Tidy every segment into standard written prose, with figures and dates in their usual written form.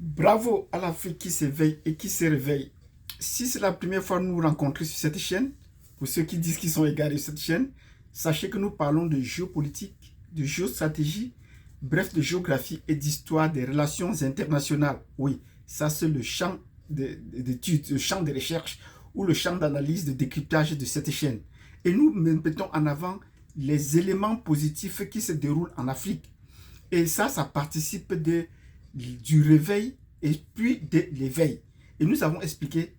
Bravo à l'Afrique qui s'éveille et qui se réveille. Si c'est la première fois que nous nous rencontrons sur cette chaîne, pour ceux qui disent qu'ils sont égarés sur cette chaîne, sachez que nous parlons de géopolitique, de géostratégie, bref, de géographie et d'histoire des relations internationales. Oui, ça c'est le champ d'études, le champ de recherche ou le champ d'analyse, de décryptage de cette chaîne. Et nous mettons en avant les éléments positifs qui se déroulent en Afrique. Et ça participe du réveil et puis de l'éveil. Et nous avons expliqué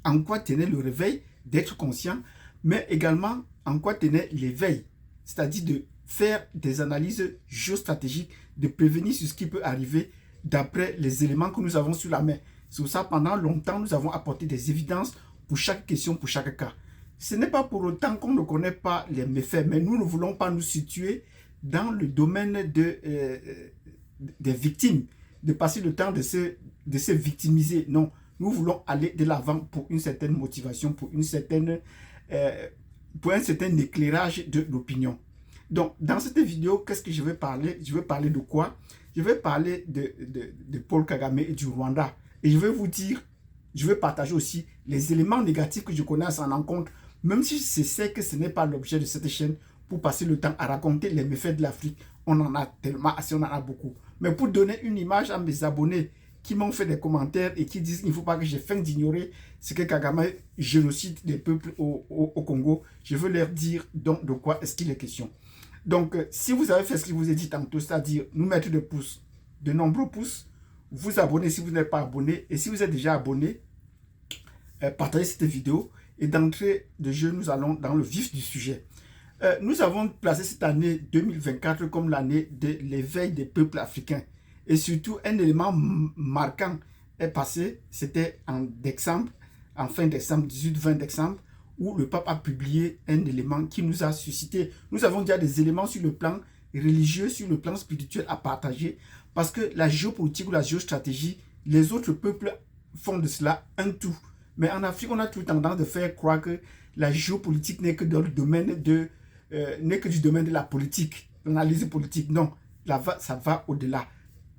en quoi tenait le réveil, d'être conscient, mais également en quoi tenait l'éveil, c'est-à-dire de faire des analyses géostratégiques, de prévenir sur ce qui peut arriver d'après les éléments que nous avons sur la main. C'est pour ça pendant longtemps, nous avons apporté des évidences pour chaque question, pour chaque cas. Ce n'est pas pour autant qu'on ne connaît pas les méfaits, mais nous ne voulons pas nous situer dans le domaine des victimes, de passer le temps de se victimiser. Non, nous voulons aller de l'avant pour une certaine motivation, pour un certain éclairage de l'opinion. Donc, dans cette vidéo, qu'est-ce que je vais parler? Je vais parler de quoi? Je vais parler de Paul Kagame et du Rwanda. Et je vais vous dire, je vais partager aussi les éléments négatifs que je connais à son encontre, même si je sais que ce n'est pas l'objet de cette chaîne pour passer le temps à raconter les méfaits de l'Afrique. On en a tellement assez, on en a beaucoup. Mais pour donner une image à mes abonnés qui m'ont fait des commentaires et qui disent qu'il ne faut pas que j'ai faim d'ignorer ce que Kagame génocide des peuples au Congo, je veux leur dire donc de quoi est-ce qu'il est question. Donc, si vous avez fait ce que je vous ai dit tantôt, c'est-à-dire nous mettre des pouces, de nombreux pouces, vous abonner si vous n'êtes pas abonné, et si vous êtes déjà abonné, partagez cette vidéo, et d'entrée de jeu, nous allons dans le vif du sujet. Nous avons placé cette année 2024 comme l'année de l'éveil des peuples africains. Et surtout, un élément marquant est passé, c'était en décembre, en fin décembre, 18-20 décembre, où le pape a publié un élément qui nous a suscité. Nous avons déjà des éléments sur le plan religieux, sur le plan spirituel à partager, parce que la géopolitique ou la géostratégie, les autres peuples font de cela un tout. Mais en Afrique, on a tout tendance de faire croire que la géopolitique n'est que dans le domaine n'est que du domaine de la politique, l'analyse politique. Non, ça va au-delà.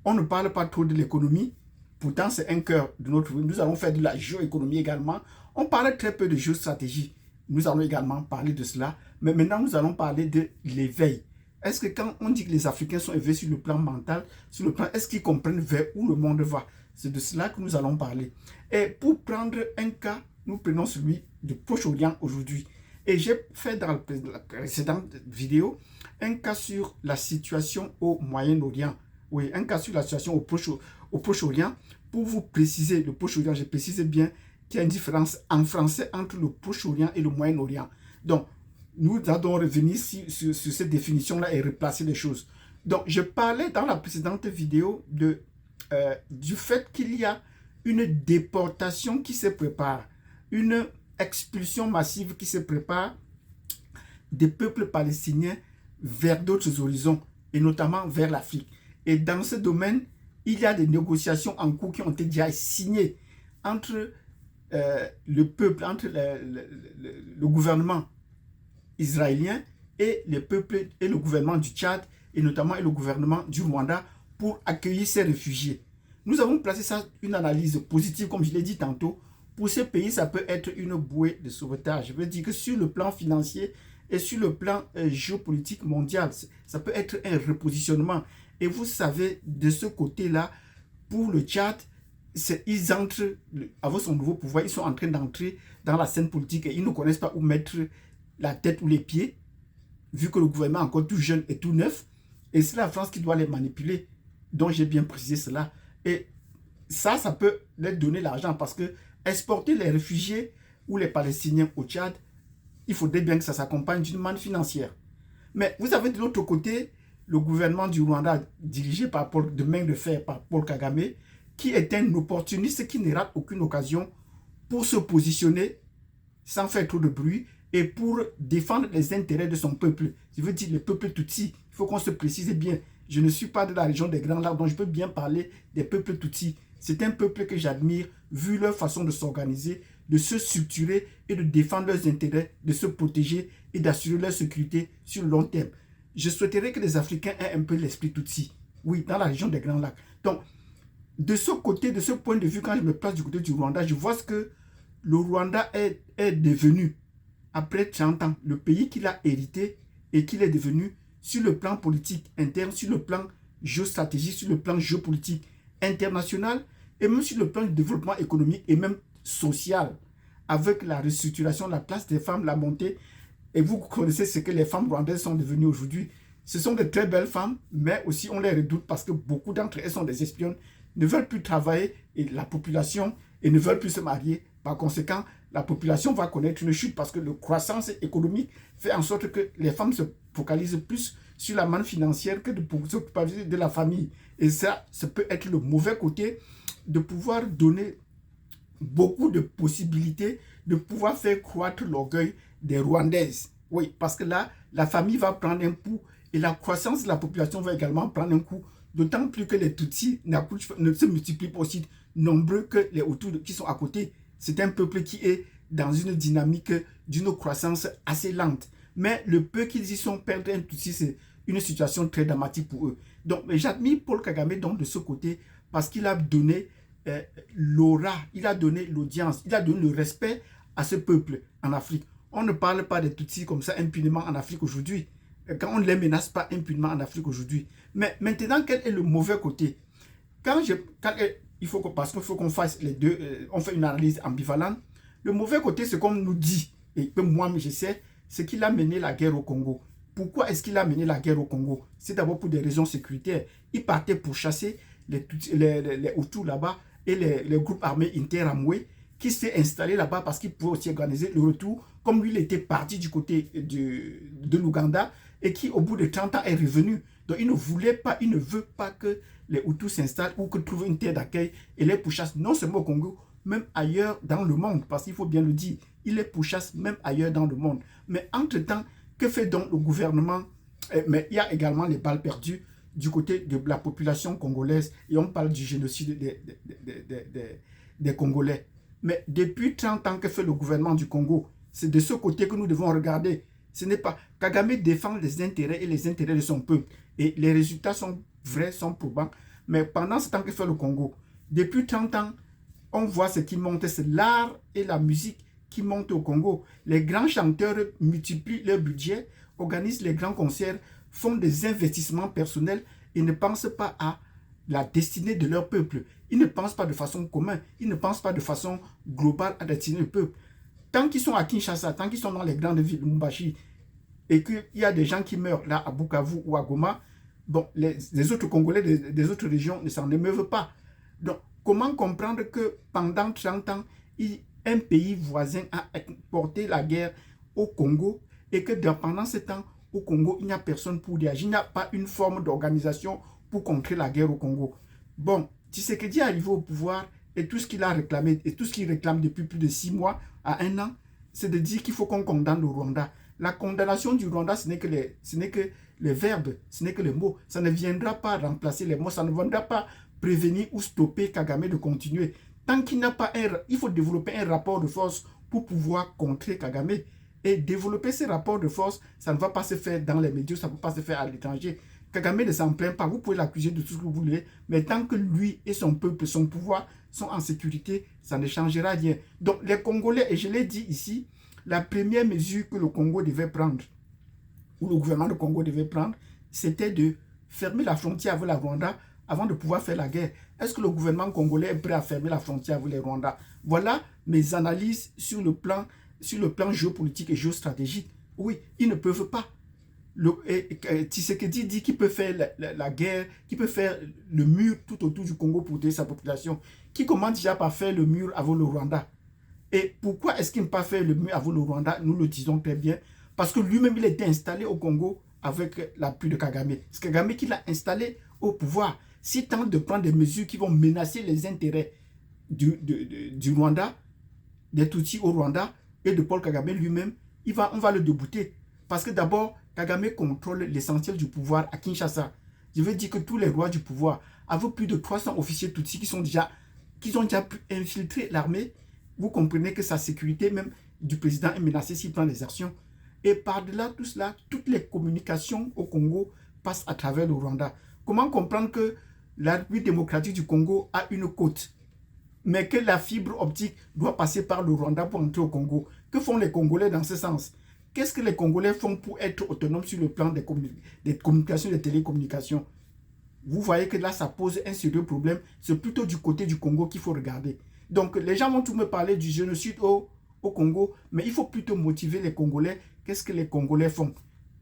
On ne parle pas trop de l'économie, pourtant c'est un cœur de notre vie. Nous allons faire de la géoéconomie également. On parle très peu de géostratégie. Nous allons également parler de cela. Mais maintenant, nous allons parler de l'éveil. Est-ce que quand on dit que les Africains sont éveillés sur le plan mental, sur le plan, est-ce qu'ils comprennent vers où le monde va? C'est de cela que nous allons parler. Et pour prendre un cas, nous prenons celui du Proche-Orient aujourd'hui. Et j'ai fait dans la précédente vidéo un cas sur la situation au Moyen-Orient. Oui, un cas sur la situation au Proche-Orient. Pour vous préciser, le Proche-Orient, je précise bien qu'il y a une différence en français entre le Proche-Orient et le Moyen-Orient. Donc, nous allons revenir sur cette définition-là et replacer les choses. Donc, je parlais dans la précédente vidéo du fait qu'il y a une déportation qui se prépare, une expulsion massive qui se prépare des peuples palestiniens vers d'autres horizons, et notamment vers l'Afrique. Et dans ce domaine, il y a des négociations en cours qui ont été déjà signées entre le peuple, entre le gouvernement israélien et les peuples et le gouvernement du Tchad, et notamment le gouvernement du Rwanda, pour accueillir ces réfugiés. Nous avons placé ça une analyse positive, comme je l'ai dit tantôt. Pour ces pays, ça peut être une bouée de sauvetage. Je veux dire que sur le plan financier et sur le plan géopolitique mondial, ça peut être un repositionnement. Et vous savez, de ce côté-là, pour le Tchad, ils entrent, avec son nouveau pouvoir, ils sont en train d'entrer dans la scène politique et ils ne connaissent pas où mettre la tête ou les pieds, vu que le gouvernement est encore tout jeune et tout neuf. Et c'est la France qui doit les manipuler. Donc j'ai bien précisé cela. Et ça peut leur donner l'argent parce que exporter les réfugiés ou les Palestiniens au Tchad, il faudrait bien que ça s'accompagne d'une manne financière. Mais vous avez de l'autre côté le gouvernement du Rwanda, dirigé de main de fer par Paul Kagame, qui est un opportuniste qui ne rate aucune occasion pour se positionner sans faire trop de bruit et pour défendre les intérêts de son peuple. Je veux dire le peuple Tutsi. Il faut qu'on se précise bien. Je ne suis pas de la région des Grands Lacs, donc je peux bien parler des peuples Tutsi. C'est un peuple que j'admire, vu leur façon de s'organiser, de se structurer et de défendre leurs intérêts, de se protéger et d'assurer leur sécurité sur le long terme. Je souhaiterais que les Africains aient un peu l'esprit Tutsi. Oui, dans la région des Grands Lacs. Donc, de ce côté, de ce point de vue, quand je me place du côté du Rwanda, je vois ce que le Rwanda est devenu après 30 ans, le pays qu'il a hérité et qu'il est devenu sur le plan politique interne, sur le plan géostratégique, sur le plan géopolitique international et même sur le plan du développement économique et même social, avec la restructuration, la place des femmes, la montée. Et vous connaissez ce que les femmes rwandaises sont devenues aujourd'hui. Ce sont de très belles femmes, mais aussi on les redoute parce que beaucoup d'entre elles sont des espionnes, ne veulent plus travailler et la population et ne veulent plus se marier. Par conséquent, la population va connaître une chute parce que la croissance économique fait en sorte que les femmes se focalisent plus sur la manne financière que de s'occuper de la famille. Et ça peut être le mauvais côté de pouvoir donner beaucoup de possibilités de pouvoir faire croître l'orgueil des Rwandaises. Oui, parce que là, la famille va prendre un coup et la croissance de la population va également prendre un coup, d'autant plus que les Tutsis ne se multiplient pas aussi nombreux que les Hutus qui sont à côté. C'est un peuple qui est dans une dynamique d'une croissance assez lente. Mais le peu qu'ils y sont, perdre un Tutsi, c'est une situation très dramatique pour eux. Donc, j'admire Paul Kagame donc, de ce côté parce qu'il a donné l'aura, il a donné l'audience, il a donné le respect à ce peuple en Afrique. On ne parle pas des Tutsis comme ça impunément en Afrique aujourd'hui. Quand on ne les menace pas impunément en Afrique aujourd'hui. Mais maintenant, quel est le mauvais côté? Parce qu'il faut qu'on fasse les deux, on fait une analyse ambivalente. Le mauvais côté, c'est comme nous dit, et que moi je sais, c'est qu'il a mené la guerre au Congo. Pourquoi est-ce qu'il a mené la guerre au Congo? C'est d'abord pour des raisons sécuritaires. Il partait pour chasser les Hutus là-bas et les groupes armés interamoués qui s'est installé là-bas parce qu'il pouvait aussi organiser le retour, comme lui il était parti du côté de l'Ouganda et qui au bout de 30 ans est revenu. Donc il ne voulait pas, il ne veut pas que les Hutus s'installent ou que trouvent une terre d'accueil et les pourchassent non seulement au Congo, même ailleurs dans le monde, parce qu'il faut bien le dire, il les pourchasse même ailleurs dans le monde. Mais entre-temps, que fait donc le gouvernement? Mais il y a également les balles perdues du côté de la population congolaise et on parle du génocide des Congolais. Mais depuis 30 ans que fait le gouvernement du Congo, c'est de ce côté que nous devons regarder. Ce n'est pas... Kagame défend les intérêts et les intérêts de son peuple. Et les résultats sont vrais, sont probants. Mais pendant ce temps que fait le Congo, depuis 30 ans, on voit ce qui monte, c'est l'art et la musique qui montent au Congo. Les grands chanteurs multiplient leur budget, organisent les grands concerts, font des investissements personnels et ne pensent pas à la destinée de leur peuple. Ils ne pensent pas de façon commune, ils ne pensent pas de façon globale à la destinée du peuple. Tant qu'ils sont à Kinshasa, tant qu'ils sont dans les grandes villes, Mumbashi, et qu'il y a des gens qui meurent là à Bukavu ou à Goma, bon, les autres Congolais des autres régions ne s'en émeuvent pas. Donc, comment comprendre que pendant 30 ans, un pays voisin a porté la guerre au Congo et que pendant ce temps, au Congo, il n'y a personne pour réagir, il n'y a pas une forme d'organisation pour contrer la guerre au Congo. Bon, Tshisekedi est arrivé au pouvoir et tout ce qu'il a réclamé, et tout ce qu'il réclame depuis plus de 6 mois à 1 an, c'est de dire qu'il faut qu'on condamne le Rwanda. La condamnation du Rwanda, ce n'est que les verbes, ce n'est que les mots. Ça ne viendra pas remplacer les mots, ça ne viendra pas prévenir ou stopper Kagame de continuer. Tant qu'il n'a pas il faut développer un rapport de force pour pouvoir contrer Kagame. Et développer ces rapports de force, ça ne va pas se faire dans les médias, ça ne peut pas se faire à l'étranger. Kagame ne s'en plaint pas, vous pouvez l'accuser de tout ce que vous voulez, mais tant que lui et son peuple, son pouvoir sont en sécurité, ça ne changera rien. Donc les Congolais, et je l'ai dit ici, la première mesure que le Congo devait prendre, ou le gouvernement du Congo devait prendre, c'était de fermer la frontière avec la Rwanda avant de pouvoir faire la guerre. Est-ce que le gouvernement congolais est prêt à fermer la frontière avec les Rwandais? Voilà mes analyses sur le plan géopolitique et géostratégique. Oui, ils ne peuvent pas. Tshisekedi dit qu'il peut faire la guerre, qu'il peut faire le mur tout autour du Congo pour protéger sa population. Qui commence déjà par faire le mur avec le Rwanda? Et pourquoi est-ce qu'il ne peut pas faire le mur avec le Rwanda? Nous le disons très bien. Parce que lui-même, il était installé au Congo avec l'appui de Kagame. C'est Kagame qui l'a installé au pouvoir. S'il tente de prendre des mesures qui vont menacer les intérêts du Rwanda, des Tutsis au Rwanda et de Paul Kagame lui-même, on va le débouter. Parce que d'abord, Kagame contrôle l'essentiel du pouvoir à Kinshasa. Je veux dire que tous les rois du pouvoir, avec plus de 300 officiers Tutsis qui ont déjà pu infiltrer l'armée, vous comprenez que sa sécurité même du président est menacée s'il prend des actions. Et par-delà tout cela, toutes les communications au Congo passent à travers le Rwanda. Comment comprendre que la République démocratique du Congo a une côte, mais que la fibre optique doit passer par le Rwanda pour entrer au Congo. Que font les Congolais dans ce sens? Qu'est-ce que les Congolais font pour être autonomes sur le plan des communications, des télécommunications? Vous voyez que là, ça pose un sérieux problème. C'est plutôt du côté du Congo qu'il faut regarder. Donc, les gens vont tout me parler du génocide au Congo, mais il faut plutôt motiver les Congolais. Qu'est-ce que les Congolais font?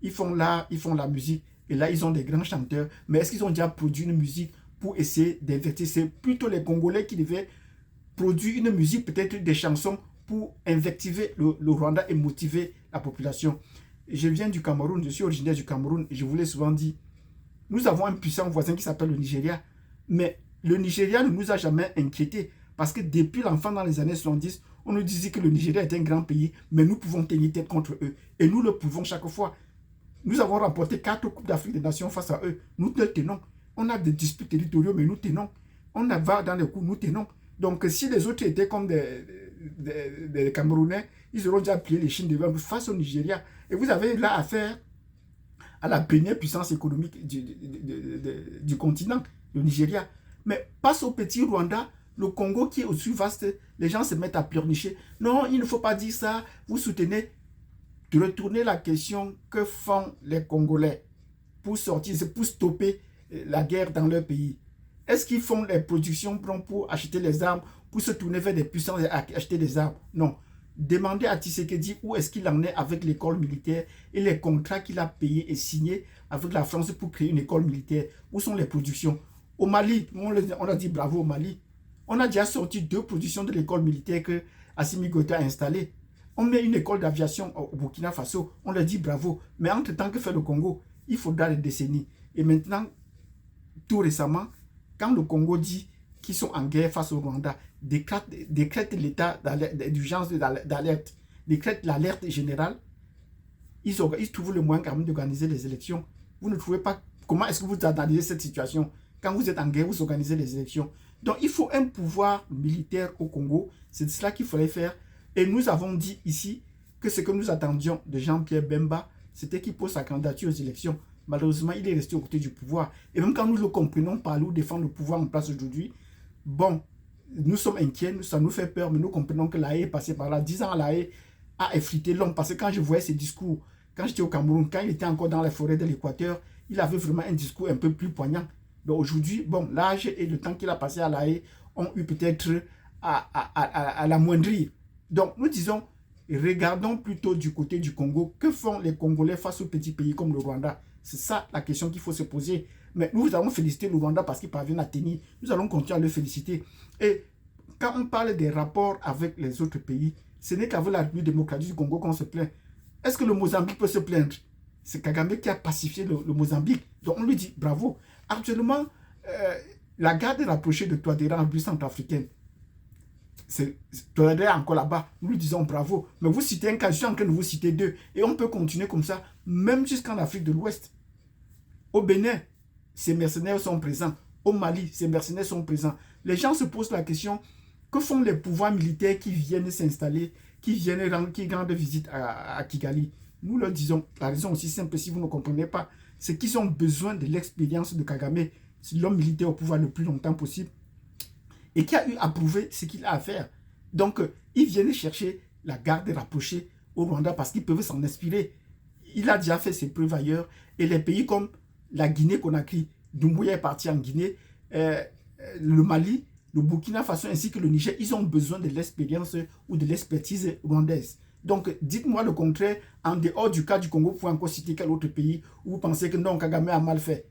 Ils font l'art, ils font la musique, et là, ils ont des grands chanteurs. Mais est-ce qu'ils ont déjà produit une musique pour essayer d'invertir? C'est plutôt les Congolais qui devaient produire une musique, peut-être des chansons, pour invectiver le Rwanda et motiver la population. Je viens du Cameroun, je suis originaire du Cameroun, et je vous l'ai souvent dit, nous avons un puissant voisin qui s'appelle le Nigeria. Mais le Nigeria ne nous a jamais inquiétés. Parce que depuis l'enfant dans les années 70, on nous disait que le Nigeria est un grand pays, mais nous pouvons tenir tête contre eux. Et nous le pouvons chaque fois. Nous avons remporté 4 Coupes d'Afrique des Nations face à eux. Nous le tenons. On a des disputes territoriaux, mais nous tenons. On va dans les coups, nous tenons. Donc si les autres étaient comme des Camerounais, ils auront déjà plié les Chines devant face au Nigeria. Et vous avez là affaire à la première puissance économique du continent, le Nigeria. Mais passe au petit Rwanda, le Congo qui est aussi vaste, les gens se mettent à pleurnicher. Non, il ne faut pas dire ça, vous soutenez. De retourner la question, que font les Congolais pour sortir, pour stopper la guerre dans leur pays? Est-ce qu'ils font les productions pour acheter les armes, pour se tourner vers des puissances et acheter des armes? Non. Demandez à Tshisekedi où est-ce qu'il en est avec l'école militaire et les contrats qu'il a payés et signés avec la France pour créer une école militaire. Où sont les productions? Au Mali, on a dit bravo au Mali. On a déjà sorti 2 productions de l'école militaire que Assimi Goïta a installée. On met une école d'aviation au Burkina Faso, on leur dit bravo. Mais entre-temps, que fait le Congo? Il faudra des décennies. Et maintenant, tout récemment, quand le Congo dit qu'ils sont en guerre face au Rwanda, décrète l'état d'urgence d'alerte, décrète l'alerte générale, ils trouvent le moyen quand même d'organiser les élections. Vous ne trouvez pas, comment est-ce que vous analysez cette situation? Quand vous êtes en guerre, vous organisez les élections. Donc il faut un pouvoir militaire au Congo, c'est cela qu'il fallait faire. Et nous avons dit ici que ce que nous attendions de Jean-Pierre Bemba, c'était qu'il pose sa candidature aux élections. Malheureusement, il est resté aux côtés du pouvoir. Et même quand nous le comprenons, parler ou défendre le pouvoir en place aujourd'hui, bon, nous sommes inquiets, ça nous fait peur, mais nous comprenons que l'AE est passé par là. 10 ans, l'AE a effrité l'homme. Parce que quand je voyais ses discours, quand j'étais au Cameroun, quand il était encore dans les forêts de l'Équateur, il avait vraiment un discours un peu plus poignant. Donc aujourd'hui, bon, l'âge et le temps qu'il a passé à l'AE ont eu peut-être à l'amoindrir. Donc nous disons, regardons plutôt du côté du Congo. Que font les Congolais face aux petits pays comme le Rwanda? C'est ça la question qu'il faut se poser. Mais nous allons féliciter le Rwanda parce qu'il parvient à tenir. Nous allons continuer à le féliciter. Et quand on parle des rapports avec les autres pays, ce n'est qu'avec la République démocratique du Congo qu'on se plaint. Est-ce que le Mozambique peut se plaindre? C'est Kagame qui a pacifié le Mozambique. Donc on lui dit bravo. Actuellement, la garde rapprochée de Touadéra en République centrafricaine, c'est Touadéra encore là-bas. Nous lui disons bravo. Mais vous citez un cas, je suis en train de vous citer 2. Et on peut continuer comme ça, même jusqu'en Afrique de l'Ouest. Au Bénin, ces mercenaires sont présents. Au Mali, ces mercenaires sont présents. Les gens se posent la question, que font les pouvoirs militaires qui viennent s'installer, qui rendent visite à Kigali? Nous leur disons, la raison aussi simple, si vous ne comprenez pas, c'est qu'ils ont besoin de l'expérience de Kagame, c'est l'homme militaire au pouvoir le plus longtemps possible, et qui a eu à prouver ce qu'il a à faire. Donc, ils viennent chercher la garde rapprochée au Rwanda parce qu'ils peuvent s'en inspirer. Il a déjà fait ses preuves ailleurs, et les pays comme la Guinée-Conakry, Doumbouya est parti en Guinée, le Mali, le Burkina Faso ainsi que le Niger, ils ont besoin de l'expérience ou de l'expertise rwandaise. Donc, dites-moi le contraire, en dehors du cas du Congo, vous pouvez encore citer quel autre pays où vous pensez que non, Kagame a mal fait.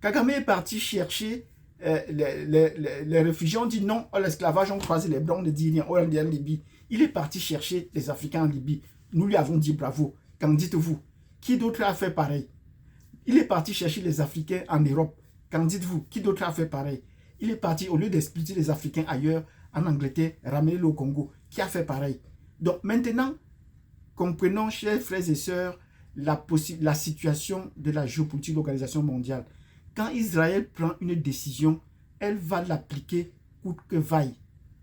Kagame est parti chercher les réfugiés, on dit non, l'esclavage, on croise les blancs, on ne dit rien, on est en Libye. Il est parti chercher les Africains en Libye. Nous lui avons dit bravo. Qu'en dites-vous? Qui d'autre a fait pareil? Il est parti chercher les Africains en Europe. Qu'en dites-vous? Qui d'autre a fait pareil? Il est parti, au lieu d'expulser les Africains ailleurs, en Angleterre, ramener-le au Congo. Qui a fait pareil? Donc maintenant, comprenons, chers frères et sœurs, la situation de la géopolitique de l'Organisation mondiale. Quand Israël prend une décision, elle va l'appliquer coûte que vaille.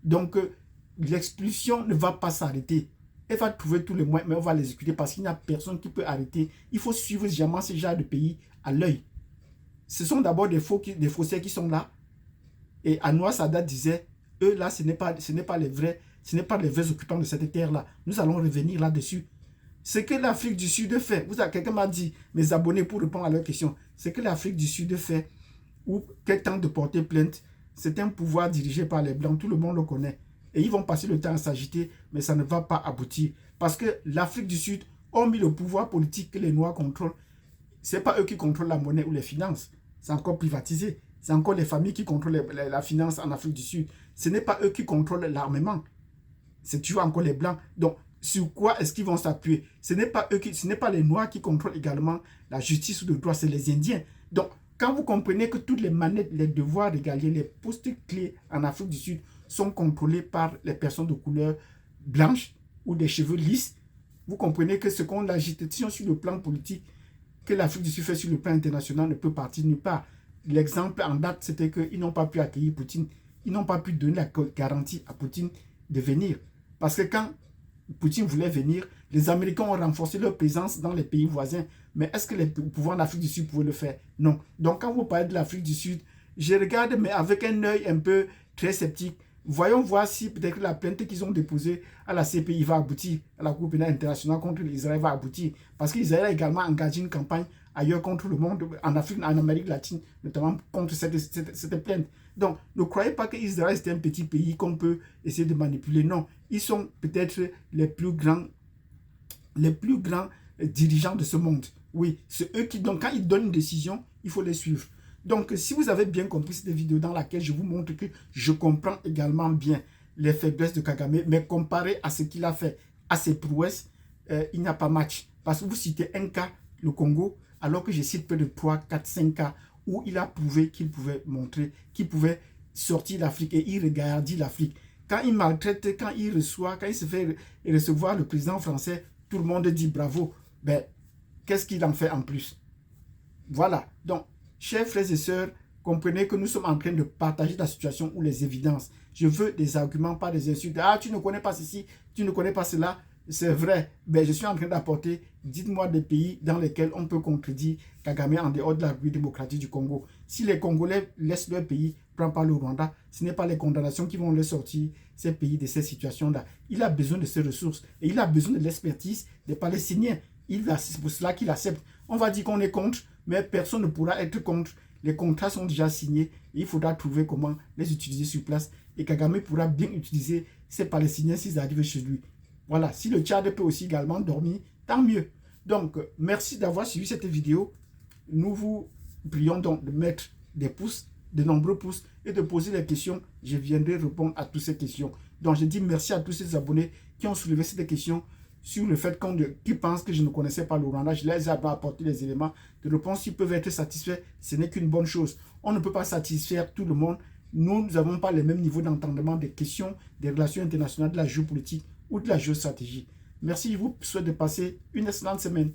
Donc, l'expulsion ne va pas s'arrêter. Elle va trouver tous les moyens, mais on va l'exécuter parce qu'il n'y a personne qui peut arrêter. Il faut suivre jamais ce genre de pays à l'œil. ce sont d'abord des faussaires qui sont là. Et Anwar Sadat disait, eux là, ce n'est pas les vrais occupants de cette terre-là. Nous allons revenir là-dessus. Ce que l'Afrique du Sud fait, quelqu'un m'a dit, mes abonnés, pour répondre à leurs questions, ce que l'Afrique du Sud fait, ou quel temps de porter plainte, c'est un pouvoir dirigé par les Blancs, tout le monde le connaît. Et ils vont passer le temps à s'agiter, mais ça ne va pas aboutir. Parce que l'Afrique du Sud, hormis le pouvoir politique que les Noirs contrôlent, ce n'est pas eux qui contrôlent la monnaie ou les finances. C'est encore privatisé. C'est encore les familles qui contrôlent la finance en Afrique du Sud. Ce n'est pas eux qui contrôlent l'armement. C'est toujours encore les Blancs. Donc, sur quoi est-ce qu'ils vont s'appuyer? Ce n'est pas les Noirs qui contrôlent également la justice ou le droit, c'est les Indiens. Donc, quand vous comprenez que toutes les manettes, les devoirs régaliens, les postes clés en Afrique du Sud sont contrôlés par les personnes de couleur blanche ou des cheveux lisses, vous comprenez que ce qu'on l'agitation sur le plan politique que l'Afrique du Sud fait sur le plan international ne peut partir nulle part. L'exemple en date, c'était qu'ils n'ont pas pu accueillir Poutine. Ils n'ont pas pu donner la garantie à Poutine de venir. Parce que quand Poutine voulait venir, les Américains ont renforcé leur présence dans les pays voisins. Mais est-ce que les pouvoirs d'Afrique du Sud pouvaient le faire? Non. Donc quand vous parlez de l'Afrique du Sud, je regarde, mais avec un œil un peu très sceptique. Voyons voir si peut-être la plainte qu'ils ont déposée à la CPI va aboutir, à la Cour pénale internationale contre l'Israël va aboutir. Parce qu'Israël a également engagé une campagne ailleurs contre le monde, en Afrique, en Amérique latine, notamment contre cette plainte. Donc, ne croyez pas qu'Israël c'est un petit pays qu'on peut essayer de manipuler. Non, ils sont peut-être les plus grands dirigeants de ce monde. Oui, c'est eux qui, donc quand ils donnent une décision, il faut les suivre. Donc, si vous avez bien compris cette vidéo dans laquelle je vous montre que je comprends également bien les faiblesses de Kagame, mais comparé à ce qu'il a fait, à ses prouesses, il n'y a pas match. Parce que vous citez un cas, le Congo, alors que je cite peu de 3, 4, 5 cas où il a prouvé qu'il pouvait montrer, qu'il pouvait sortir l'Afrique et il regardit l'Afrique. Quand il maltraite, quand il reçoit, quand il se fait recevoir le président français, tout le monde dit bravo. Ben, qu'est-ce qu'il en fait en plus? Voilà. Donc, chers frères et sœurs, comprenez que nous sommes en train de partager la situation ou les évidences. Je veux des arguments, pas des insultes. Ah, tu ne connais pas ceci, tu ne connais pas cela. C'est vrai, mais je suis en train d'apporter, dites-moi des pays dans lesquels on peut contredire Kagame en dehors de la République démocratique du Congo. Si les Congolais laissent leur pays, prennent pas le Rwanda, ce n'est pas les condamnations qui vont les sortir, ces pays de ces situations-là. Il a besoin de ces ressources et il a besoin de l'expertise des Palestiniens. C'est pour cela qu'il accepte. On va dire qu'on est contre, mais personne ne pourra être contre. Les contrats sont déjà signés et il faudra trouver comment les utiliser sur place. Et Kagame pourra bien utiliser ces Palestiniens s'ils arrivent chez lui. Voilà, si le Tchad peut aussi également dormir, tant mieux. Donc, merci d'avoir suivi cette vidéo. Nous vous prions donc de mettre des pouces, de nombreux pouces, et de poser les questions. Je viendrai répondre à toutes ces questions. Donc, je dis merci à tous ces abonnés qui ont soulevé ces questions sur le fait qu'ils pensent que je ne connaissais pas le Rwanda. Je les ai apporté les éléments de réponse. S'ils peuvent être satisfaits, ce n'est qu'une bonne chose. On ne peut pas satisfaire tout le monde. Nous n'avons pas le même niveau d'entendement des questions, des relations internationales, de la géopolitique ou de la géostratégie. Merci, je vous souhaite de passer une excellente semaine.